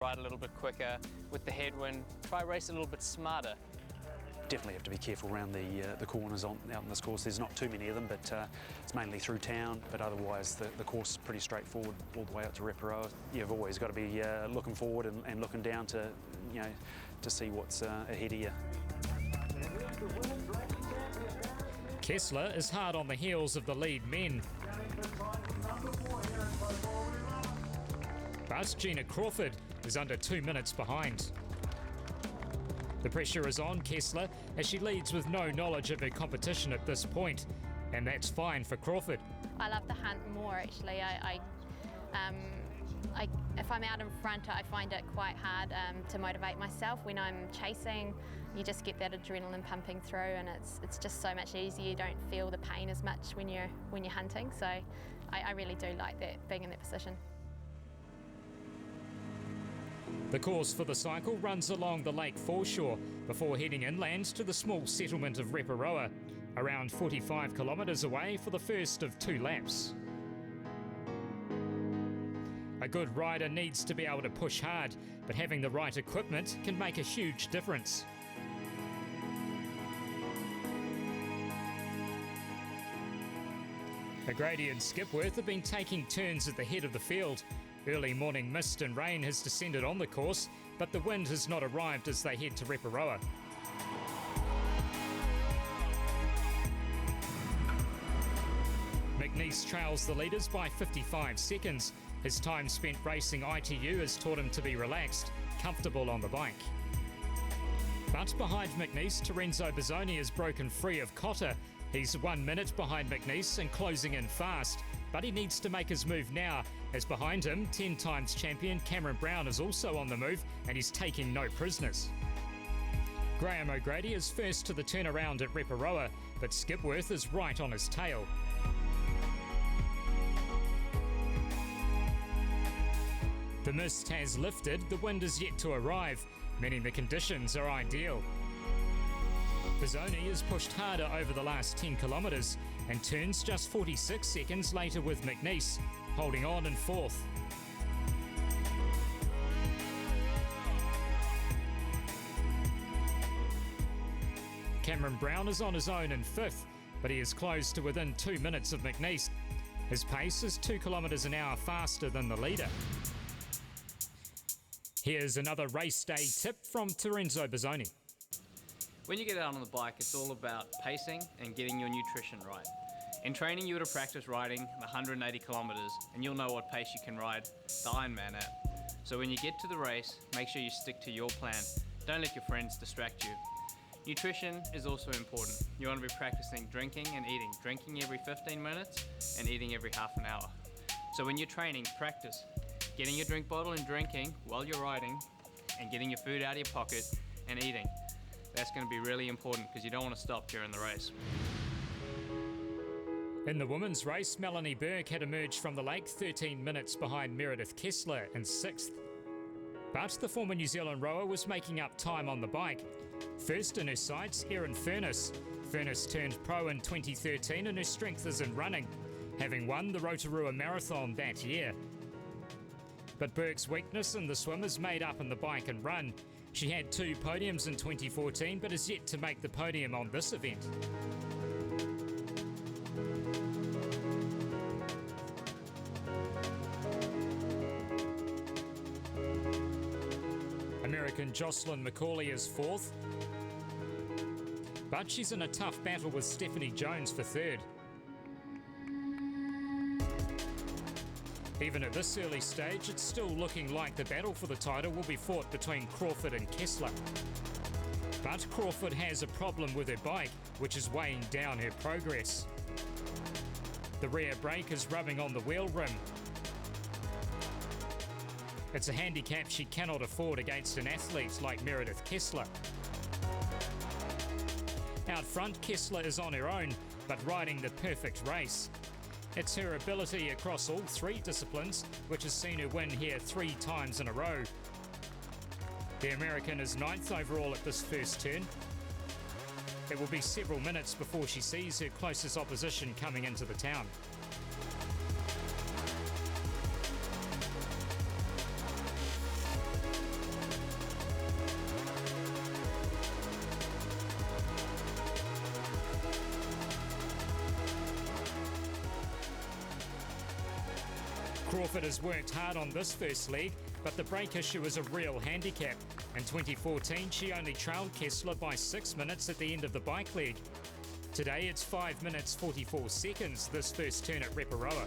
Ride a little bit quicker with the headwind, try race a little bit smarter. Definitely have to be careful around the corners out on this course. There's not too many of them, but it's mainly through town, but otherwise the course is pretty straightforward all the way up to Reparoa. You've always got to be looking forward and looking down to, to see what's ahead of you. Kessler is hard on the heels of the lead men. But Gina Crawford is under 2 minutes behind. The pressure is on Kessler as she leads with no knowledge of her competition at this point, and that's fine for Crawford. I love to hunt more actually. If I'm out in front, I find it quite hard to motivate myself. When I'm chasing, you just get that adrenaline pumping through, and it's just so much easier. You don't feel the pain as much when you're hunting. So I really do like that, being in that position. The course for the cycle runs along the lake foreshore before heading inland to the small settlement of Reparoa, around 45 kilometres away for the first of 2 laps. A good rider needs to be able to push hard, but having the right equipment can make a huge difference. O'Grady and Skipworth have been taking turns at the head of the field. Early morning mist and rain has descended on the course, but the wind has not arrived as they head to Reparoa. McNeese trails the leaders by 55 seconds. His time spent racing ITU has taught him to be relaxed, comfortable on the bike. But behind McNeese, Terenzo Bozzoni has broken free of Cotter. He's 1 minute behind McNeese and closing in fast, but he needs to make his move now, as behind him, 10 times champion Cameron Brown is also on the move and he's taking no prisoners. Graham O'Grady is first to the turnaround at Reparoa, but Skipworth is right on his tail. The mist has lifted, the wind is yet to arrive, meaning the conditions are ideal. Bozzoni is pushed harder over the last 10 kilometres and turns just 46 seconds later with McNeese, holding on in 4th. Cameron Brown is on his own in 5th, but he is close to within 2 minutes of McNeese. His pace is 2 kilometres an hour faster than the leader. Here's another race day tip from Terenzo Bozzoni. When you get out on the bike, it's all about pacing and getting your nutrition right. In training, you would have practiced riding the 180 kilometres and you'll know what pace you can ride the IRONMAN at. So when you get to the race, make sure you stick to your plan. Don't let your friends distract you. Nutrition is also important. You want to be practicing drinking and eating. Drinking every 15 minutes and eating every half an hour. So when you're training, practice getting your drink bottle and drinking while you're riding and getting your food out of your pocket and eating. That's going to be really important because you don't want to stop during the race. In the women's race, Melanie Burke had emerged from the lake 13 minutes behind Meredith Kessler in 6th. But the former New Zealand rower was making up time on the bike. First in her sights, Erin Furness. Furness turned pro in 2013 and her strength is in running, having won the Rotorua Marathon that year. But Burke's weakness in the swim is made up in the bike and run. She had 2 podiums in 2014, but is yet to make the podium on this event. American Jocelyn McCauley is 4th, but she's in a tough battle with Stephanie Jones for 3rd. Even at this early stage, it's still looking like the battle for the title will be fought between Crawford and Kessler. But Crawford has a problem with her bike, which is weighing down her progress. The rear brake is rubbing on the wheel rim. It's a handicap she cannot afford against an athlete like Meredith Kessler. Out front, Kessler is on her own, but riding the perfect race. It's her ability across all 3 disciplines which has seen her win here 3 times in a row. The American is 9th overall at this first turn. It will be several minutes before she sees her closest opposition coming into the town. Crawford has worked hard on this first leg, but the break issue is a real handicap. In 2014, she only trailed Kessler by 6 minutes at the end of the bike leg. Today, it's 5 minutes 44 seconds this first turn at Reparoa.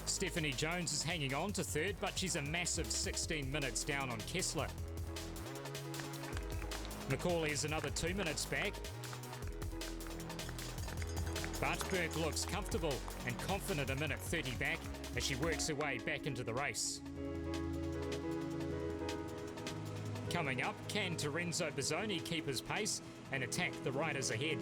Stephanie Jones is hanging on to third, but she's a massive 16 minutes down on Kessler. Macaulay is another 2 minutes back. But Burke looks comfortable and confident a minute 30 back as she works her way back into the race. Coming up, can Terenzo Bozzoni keep his pace and attack the riders ahead?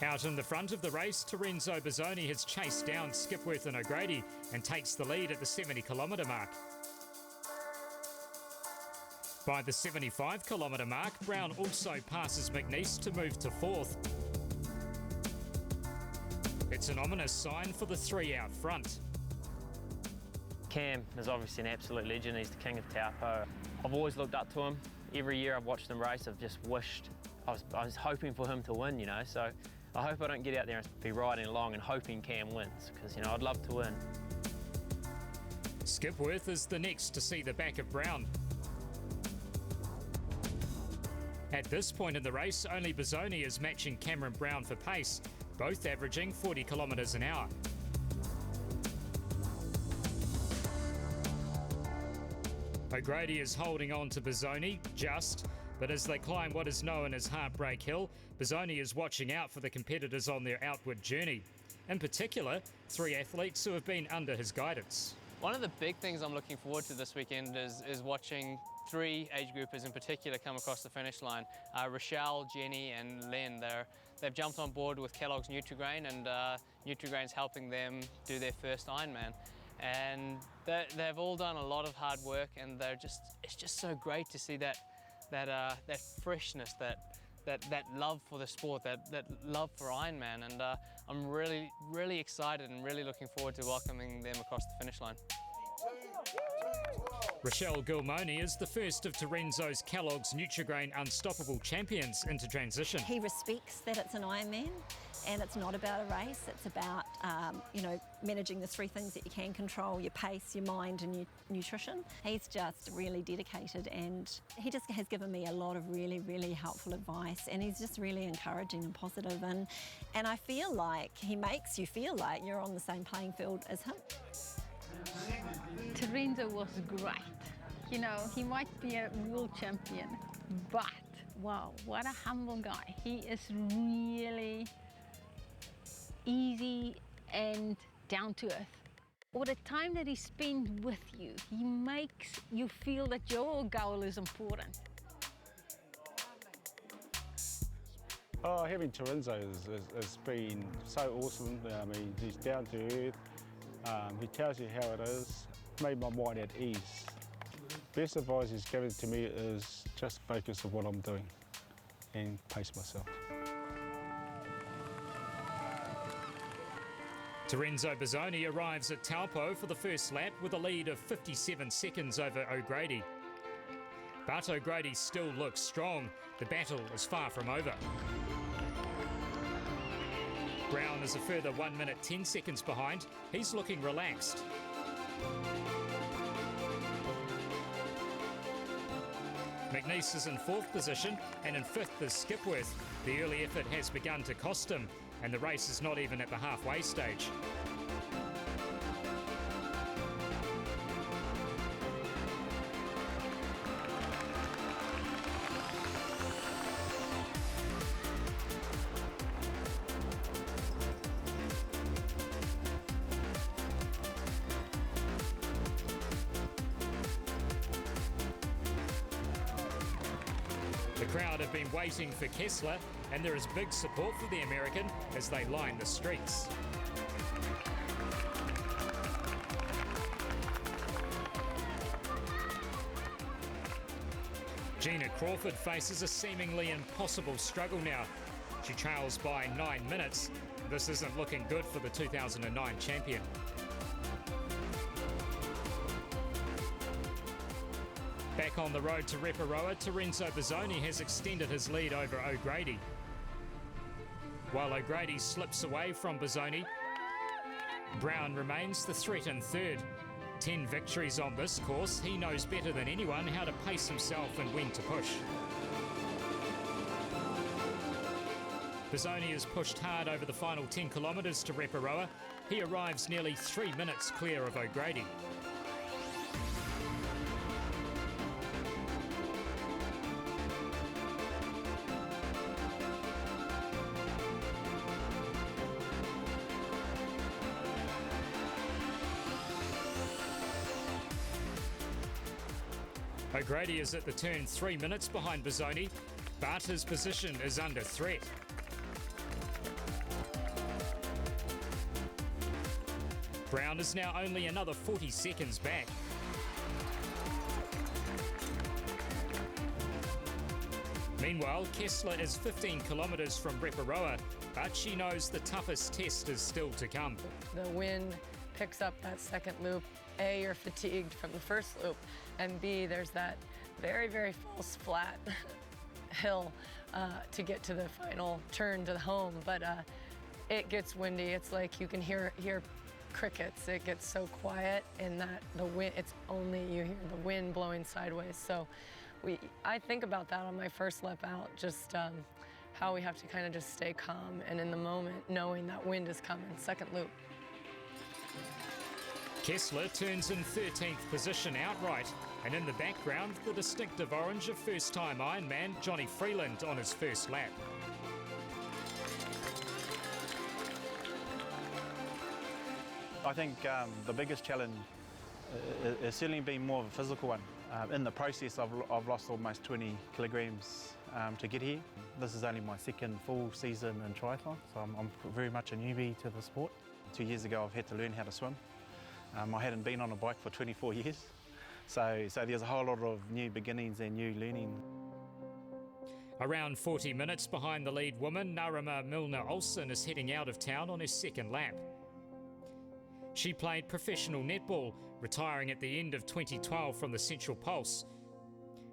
Out in the front of the race, Terenzo Bozzoni has chased down Skipworth and O'Grady and takes the lead at the 70-kilometre mark. By the 75-kilometre mark, Brown also passes McNeese to move to fourth. It's an ominous sign for the three out front. Cam is obviously an absolute legend. He's the king of Taupo. I've always looked up to him. Every year I've watched him race, I've just wished, I was hoping for him to win, you know, so I hope I don't get out there and be riding along and hoping Cam wins, because, you know, I'd love to win. Skipworth is the next to see the back of Brown. At this point in the race, only Bozzoni is matching Cameron Brown for pace, both averaging 40 kilometres an hour. O'Grady is holding on to Bozzoni, but as they climb what is known as Heartbreak Hill, Bozzoni is watching out for the competitors on their outward journey. In particular, three athletes who have been under his guidance. One of the big things I'm looking forward to this weekend is watching three age groupers in particular come across the finish line. Rochelle, Jenny and Len, they've jumped on board with Kellogg's Nutrigrain, and Nutrigrain's helping them do their first Ironman. And they've all done a lot of hard work, and it's just so great to see that freshness, that love for the sport, that love for Ironman, and I'm really excited and really looking forward to welcoming them across the finish line. Rochelle Gilmoni is the first of Terenzo's Kellogg's Nutrigrain Unstoppable champions into transition. He respects that it's an Ironman and it's not about a race, it's about managing the three things that you can control: your pace, your mind and your nutrition. He's just really dedicated, and he just has given me a lot of really helpful advice, and he's just really encouraging and positive, and I feel like he makes you feel like you're on the same playing field as him. Terenzo was great. You know, he might be a world champion, but wow, what a humble guy. He is really easy and down to earth. All the time that he spends with you, he makes you feel that your goal is important. Oh, having Terenzo has been so awesome. I mean, he's down to earth. He tells you how it is. Made my mind at ease. Best advice he's given to me is just focus on what I'm doing and pace myself. Terenzo Bozzoni arrives at Taupo for the first lap with a lead of 57 seconds over O'Grady. But O'Grady still looks strong. The battle is far from over. Brown is a further 1 minute 10 seconds behind. He's looking relaxed. McNeese is in fourth position, and in fifth is Skipworth. The early effort has begun to cost him, and the race is not even at the halfway stage. The crowd have been waiting for Kessler, and there is big support for the American as they line the streets. Gina Crawford faces a seemingly impossible struggle now. She trails by 9 minutes. This isn't looking good for the 2009 champion. Back on the road to Reparoa, Terenzo Bizzoni has extended his lead over O'Grady. While O'Grady slips away from Bizzoni, Brown remains the threat in third. 10 victories on this course, he knows better than anyone how to pace himself and when to push. Bizzoni is pushed hard over the final 10 kilometres to Reparoa. He arrives nearly 3 minutes clear of O'Grady. O'Grady is at the turn 3 minutes behind Bizzoni, but his position is under threat. Brown is now only another 40 seconds back. Meanwhile, Kessler is 15 kilometres from Reparoa, but she knows the toughest test is still to come. The wind picks up that second loop. A, you're fatigued from the first loop, and B, there's that very, very false flat hill to get to the final turn to the home. But it gets windy. It's like you can hear crickets. It gets so quiet, and that the wind, it's only you hear the wind blowing sideways. So I think about that on my first lap out, just how we have to kind of just stay calm and in the moment, knowing that wind is coming. Second loop. Kessler turns in 13th position outright, and in the background, the distinctive orange of first-time Ironman Johnny Freeland on his first lap. I think the biggest challenge has certainly been more of a physical one. In the process, I've lost almost 20 kilograms to get here. This is only my second full season in triathlon, so I'm very much a newbie to the sport. 2 years ago, I've had to learn how to swim. I hadn't been on a bike for 24 years, so there's a whole lot of new beginnings and new learning. Around 40 minutes behind the lead woman, Narima Milner-Olsen is heading out of town on her second lap. She played professional netball, retiring at the end of 2012 from the Central Pulse.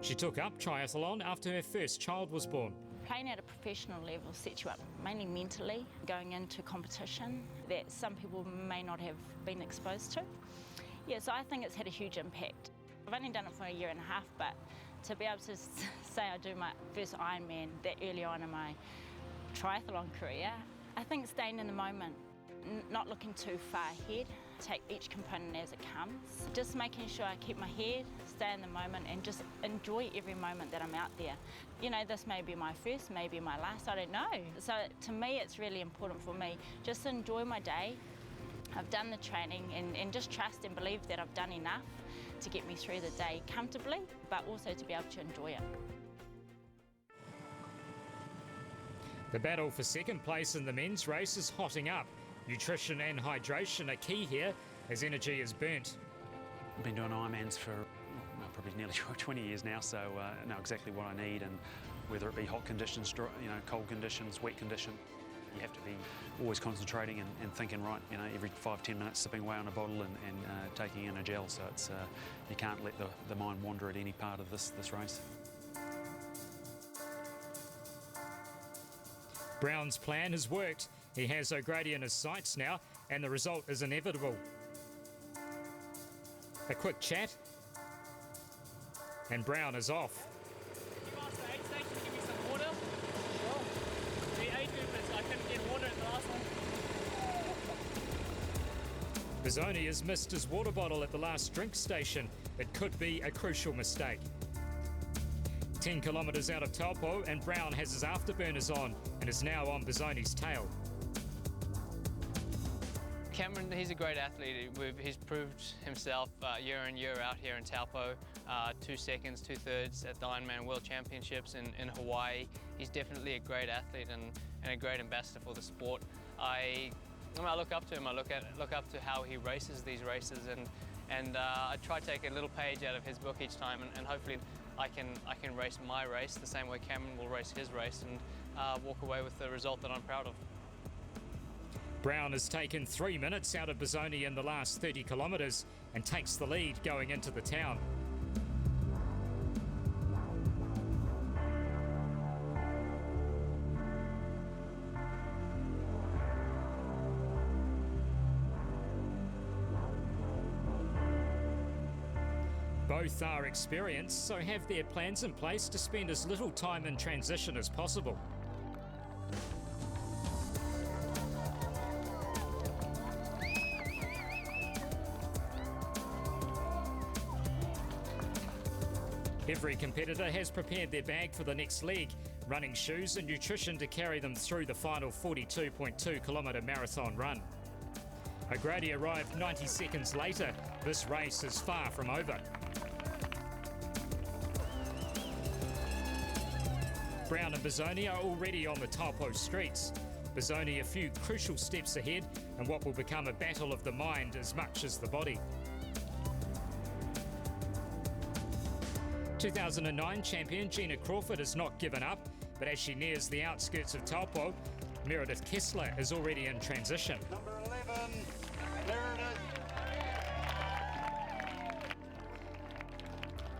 She took up triathlon after her first child was born. Playing at a professional level sets you up mainly mentally, going into competition that some people may not have been exposed to. Yeah, so I think it's had a huge impact. I've only done it for a year and a half, but to be able to say I do my first Ironman that early on in my triathlon career, I think staying in the moment, not looking too far ahead, take each component as it comes, just making sure I keep my head, stay in the moment and just enjoy every moment that I'm out there. You know, this may be my first, maybe my last, I don't know. So to me, it's really important for me, just to enjoy my day. I've done the training and just trust and believe that I've done enough to get me through the day comfortably, but also to be able to enjoy it. The battle for second place in the men's race is hotting up. Nutrition and hydration are key here as energy is burnt. I've been doing Ironmans for probably nearly 20 years now, so I know exactly what I need, and whether it be hot conditions, cold conditions, wet condition, you have to be always concentrating and thinking right, every 5-10 minutes sipping away on a bottle and taking in a gel, so it's you can't let the mind wander at any part of this race. Brown's plan has worked. He has O'Grady in his sights now, and the result is inevitable. A quick chat, and Brown is off. Can you ask the aid station to give me some water? Sure. The aid group I couldn't get water in the last one. Bizzoni has missed his water bottle at the last drink station. It could be a crucial mistake. 10 kilometres out of Taupo, and Brown has his afterburners on and is now on Bizzoni's tail. Cameron, he's a great athlete. He's proved himself year in, year out here in Taupo. 2 seconds, 2/3 at the IRONMAN World Championships in Hawaii. He's definitely a great athlete and a great ambassador for the sport. I look up to him. I look up to how he races these races, and I try to take a little page out of his book each time, and hopefully I can race my race the same way Cameron will race his race, and walk away with the result that I'm proud of. Brown has taken 3 minutes out of Bisoni in the last 30 kilometres and takes the lead going into the town. Both are experienced, so have their plans in place to spend as little time in transition as possible. Every competitor has prepared their bag for the next leg, running shoes and nutrition to carry them through the final 42.2 kilometre marathon run. O'Grady arrived 90 seconds later. This race is far from over. Brown and Bisoni are already on the Taupo streets. Bisoni a few crucial steps ahead in what will become a battle of the mind as much as the body. 2009 champion Gina Crawford has not given up, but as she nears the outskirts of Taupo, Meredith Kessler is already in transition. Number 11, Meredith.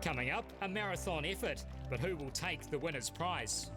Coming up, a marathon effort, but who will take the winner's prize?